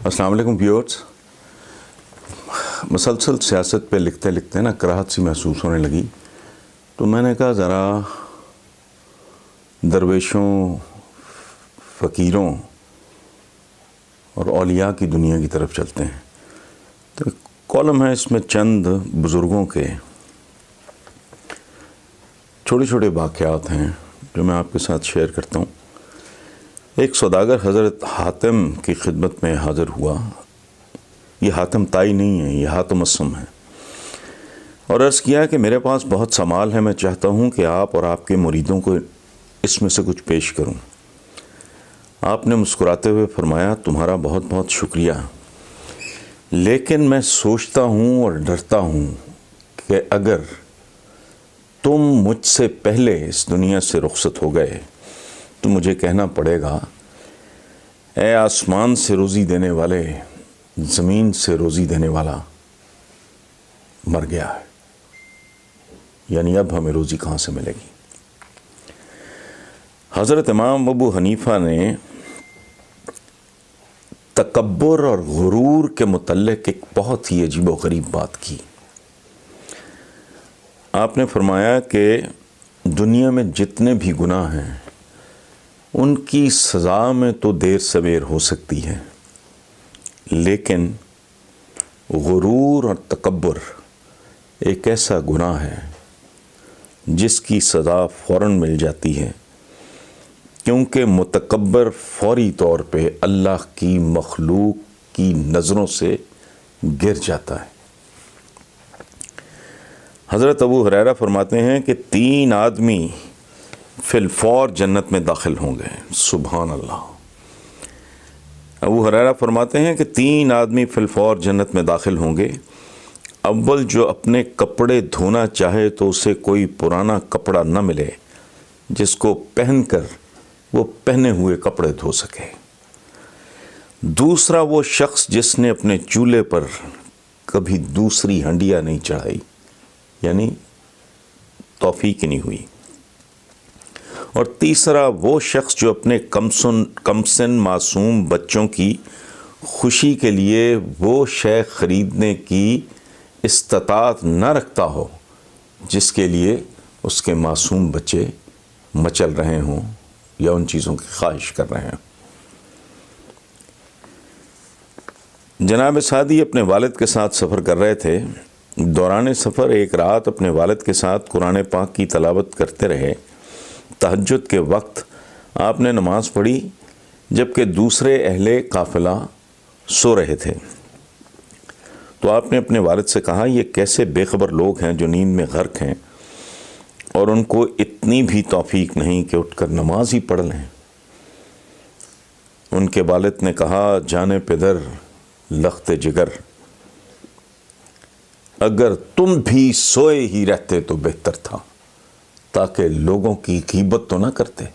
السلام علیکم ویورز. مسلسل سیاست پہ لکھتے لکھتے نا کراہت سی محسوس ہونے لگی، تو میں نے کہا ذرا درویشوں، فقیروں اور اولیاء کی دنیا کی طرف چلتے ہیں. تو کالم ہے، اس میں چند بزرگوں کے چھوٹے چھوٹے واقعات ہیں جو میں آپ کے ساتھ شیئر کرتا ہوں. ایک سوداگر حضرت حاتم کی خدمت میں حاضر ہوا. یہ حاتم تائی نہیں ہے، یہ حاتم اسم ہے، اور عرض کیا کہ میرے پاس بہت سا مال ہے، میں چاہتا ہوں کہ آپ اور آپ کے مریدوں کو اس میں سے کچھ پیش کروں. آپ نے مسکراتے ہوئے فرمایا، تمہارا بہت بہت شکریہ، لیکن میں سوچتا ہوں اور ڈرتا ہوں کہ اگر تم مجھ سے پہلے اس دنیا سے رخصت ہو گئے تو مجھے کہنا پڑے گا، اے آسمان سے روزی دینے والے، زمین سے روزی دینے والا مر گیا ہے، یعنی اب ہمیں روزی کہاں سے ملے گی. حضرت امام ابو حنیفہ نے تکبر اور غرور کے متعلق ایک بہت ہی عجیب و غریب بات کی. آپ نے فرمایا کہ دنیا میں جتنے بھی گناہ ہیں ان کی سزا میں تو دیر سویر ہو سکتی ہے، لیکن غرور اور تکبر ایک ایسا گناہ ہے جس کی سزا فوراً مل جاتی ہے، کیونکہ متکبر فوری طور پہ اللہ کی مخلوق کی نظروں سے گر جاتا ہے. حضرت ابو ہریرہ فرماتے ہیں کہ 3 آدمی فی الفور جنت میں داخل ہوں گے. سبحان اللہ. ابو ہریرہ فرماتے ہیں کہ 3 آدمی فی الفور جنت میں داخل ہوں گے. اول، جو اپنے کپڑے دھونا چاہے تو اسے کوئی پرانا کپڑا نہ ملے جس کو پہن کر وہ پہنے ہوئے کپڑے دھو سکے. دوسرا، وہ شخص جس نے اپنے چولہے پر کبھی دوسری ہنڈیا نہیں چڑھائی، یعنی توفیق نہیں ہوئی. اور تیسرا، وہ شخص جو اپنے کم سن معصوم بچوں کی خوشی کے لیے وہ شے خریدنے کی استطاعت نہ رکھتا ہو جس کے لیے اس کے معصوم بچے مچل رہے ہوں یا ان چیزوں کی خواہش کر رہے ہیں. جناب سعدی اپنے والد کے ساتھ سفر کر رہے تھے. دوران سفر ایک رات اپنے والد کے ساتھ قرآن پاک کی تلاوت کرتے رہے. تہجد کے وقت آپ نے نماز پڑھی جبکہ دوسرے اہل قافلہ سو رہے تھے. تو آپ نے اپنے والد سے کہا، یہ کیسے بے خبر لوگ ہیں جو نیند میں غرق ہیں اور ان کو اتنی بھی توفیق نہیں کہ اٹھ کر نماز ہی پڑھ لیں. ان کے والد نے کہا، جانے پدر لخت جگر، اگر تم بھی سوئے ہی رہتے تو بہتر تھا، تاکہ لوگوں کی غیبت تو نہ کرتے.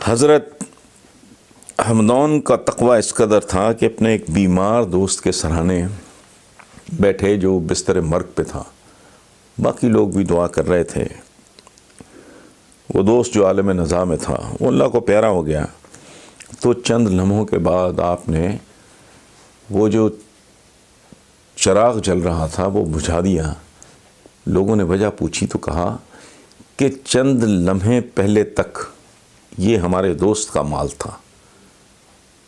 حضرت حمدان کا تقوی اس قدر تھا کہ اپنے ایک بیمار دوست کے سرہانے بیٹھے جو بستر مرگ پہ تھا. باقی لوگ بھی دعا کر رہے تھے. وہ دوست جو عالم نزا میں تھا وہ اللہ کو پیارا ہو گیا. تو چند لمحوں کے بعد آپ نے وہ جو چراغ جل رہا تھا وہ بجھا دیا. لوگوں نے وجہ پوچھی تو کہا کہ چند لمحے پہلے تک یہ ہمارے دوست کا مال تھا،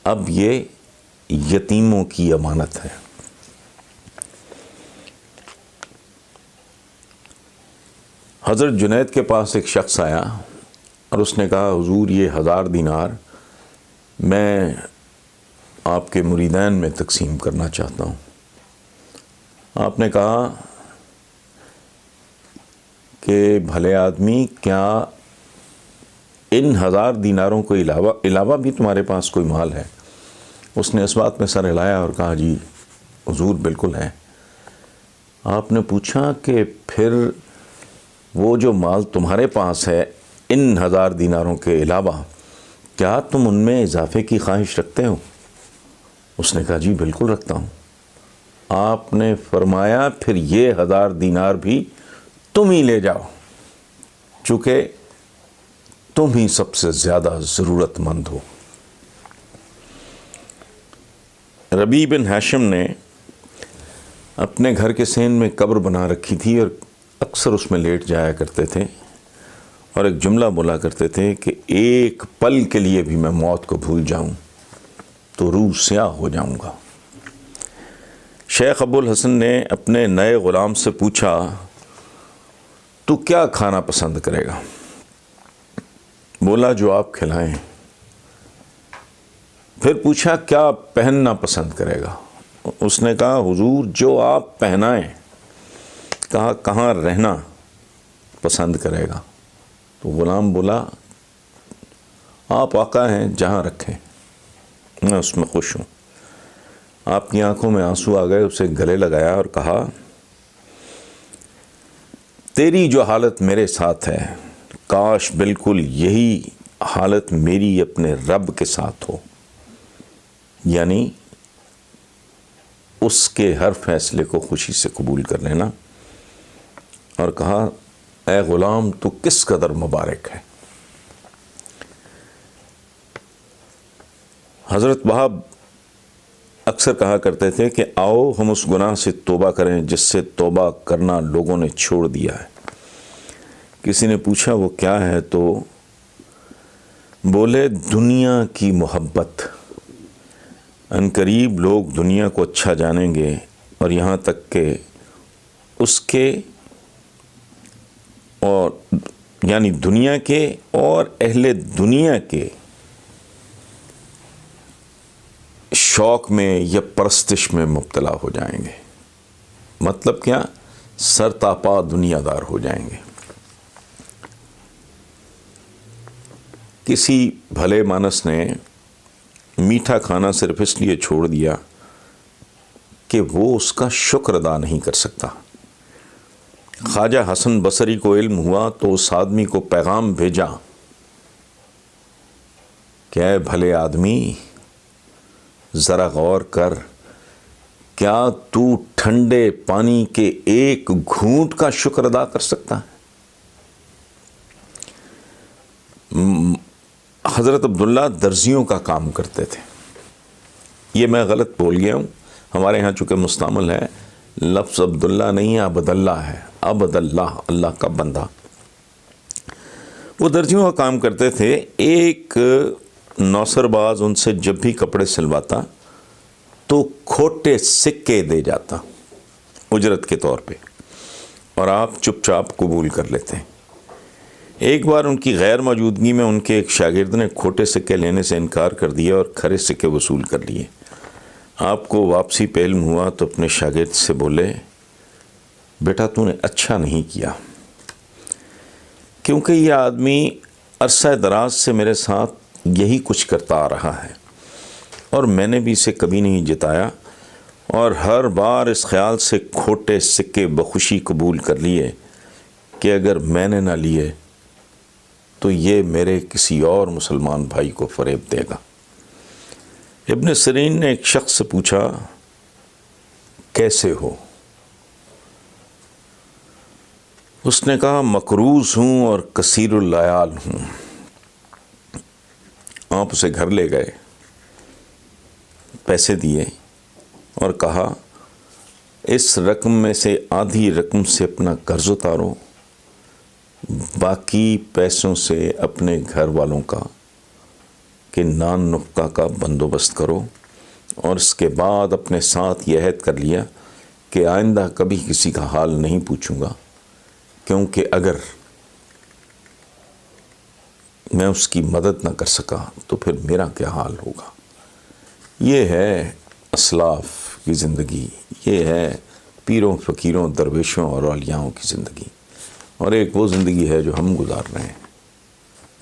اب یہ یتیموں کی امانت ہے. حضرت جنید کے پاس ایک شخص آیا اور اس نے کہا، حضور یہ 1000 دینار میں آپ کے مریدین میں تقسیم کرنا چاہتا ہوں. آپ نے کہا کہ بھلے آدمی، کیا ان 1000 دیناروں کو علاوہ بھی تمہارے پاس کوئی مال ہے؟ اس نے اس بات میں سر ہلایا اور کہا، جی حضور بالکل ہے. آپ نے پوچھا کہ پھر وہ جو مال تمہارے پاس ہے ان 1000 دیناروں کے علاوہ، کیا تم ان میں اضافے کی خواہش رکھتے ہو؟ اس نے کہا، جی بالکل رکھتا ہوں. آپ نے فرمایا، پھر یہ 1000 دینار بھی تم ہی لے جاؤ، چونکہ تم ہی سب سے زیادہ ضرورت مند ہو. ربیع بن ہاشم نے اپنے گھر کے صحن میں قبر بنا رکھی تھی اور اکثر اس میں لیٹ جایا کرتے تھے اور ایک جملہ بولا کرتے تھے کہ ایک پل کے لیے بھی میں موت کو بھول جاؤں تو روح سیاہ ہو جاؤں گا۔ شیخ ابو الحسن نے اپنے نئے غلام سے پوچھا تو کیا کھانا پسند کرے گا؟ بولا جو آپ کھلائیں۔ پھر پوچھا کیا پہننا پسند کرے گا؟ اس نے کہا حضور جو آپ پہنائیں۔ کہا کہاں رہنا پسند کرے گا؟ تو غلام بولا آپ آقا ہیں جہاں رکھیں میں اس میں خوش ہوں۔ آپ کی آنکھوں میں آنسو آ گئے، اسے گلے لگایا اور کہا تیری جو حالت میرے ساتھ ہے کاش بالکل یہی حالت میری اپنے رب کے ساتھ ہو، یعنی اس کے ہر فیصلے کو خوشی سے قبول کر لینا، اور کہا اے غلام تو کس قدر مبارک ہے۔ حضرت وہاب اکثر کہا کرتے تھے کہ آؤ ہم اس گناہ سے توبہ کریں جس سے توبہ کرنا لوگوں نے چھوڑ دیا ہے۔ کسی نے پوچھا وہ کیا ہے تو بولے دنیا کی محبت۔ ان قریب لوگ دنیا کو اچھا جانیں گے اور یہاں تک کہ اس کے اور یعنی دنیا کے اور اہل دنیا کے شوق میں یا پرستش میں مبتلا ہو جائیں گے۔ مطلب کیا؟ سرتاپا دنیا دار ہو جائیں گے۔ کسی بھلے مانس نے میٹھا کھانا صرف اس لیے چھوڑ دیا کہ وہ اس کا شکر ادا نہیں کر سکتا۔ خواجہ حسن بصری کو علم ہوا تو اس آدمی کو پیغام بھیجا کہ اے بھلے آدمی ذرا غور کر، کیا تو ٹھنڈے پانی کے ایک گھونٹ کا شکر ادا کر سکتا ہے؟ حضرت عبداللہ درزیوں کا کام کرتے تھے۔ یہ میں غلط بول گیا ہوں، ہمارے ہاں چونکہ مستعمل ہے، لفظ عبداللہ نہیں ہے، عبد اللہ ہے، عبد اللہ، اللہ کا بندہ۔ وہ درزیوں کا کام کرتے تھے۔ ایک نوسر باز ان سے جب بھی کپڑے سلواتا تو کھوٹے سکے دے جاتا اجرت کے طور پہ، اور آپ چپ چاپ قبول کر لیتے ہیں۔ ایک بار ان کی غیر موجودگی میں ان کے ایک شاگرد نے کھوٹے سکے لینے سے انکار کر دیا اور کھرے سکے وصول کر لیے۔ آپ کو واپسی پہ علم ہوا تو اپنے شاگرد سے بولے بیٹا تو نے اچھا نہیں کیا، کیونکہ یہ آدمی عرصہ دراز سے میرے ساتھ یہی کچھ کرتا آ رہا ہے اور میں نے بھی اسے کبھی نہیں جتایا، اور ہر بار اس خیال سے کھوٹے سکے بخوشی قبول کر لیے کہ اگر میں نے نہ لیے تو یہ میرے کسی اور مسلمان بھائی کو فریب دے گا۔ ابن سیرین نے ایک شخص سے پوچھا کیسے ہو؟ اس نے کہا مقروض ہوں اور کثیر العیال ہوں۔ آپ اسے گھر لے گئے، پیسے دیے اور کہا اس رقم میں سے آدھی رقم سے اپنا قرض اتارو، باقی پیسوں سے اپنے گھر والوں کا کہ نان نفقہ کا بندوبست کرو، اور اس کے بعد اپنے ساتھ یہ عہد کر لیا کہ آئندہ کبھی کسی کا حال نہیں پوچھوں گا، کیونکہ اگر میں اس کی مدد نہ کر سکا تو پھر میرا کیا حال ہوگا۔ یہ ہے اسلاف کی زندگی، یہ ہے پیروں فقیروں درویشوں اور اولیاؤں کی زندگی، اور ایک وہ زندگی ہے جو ہم گزار رہے ہیں۔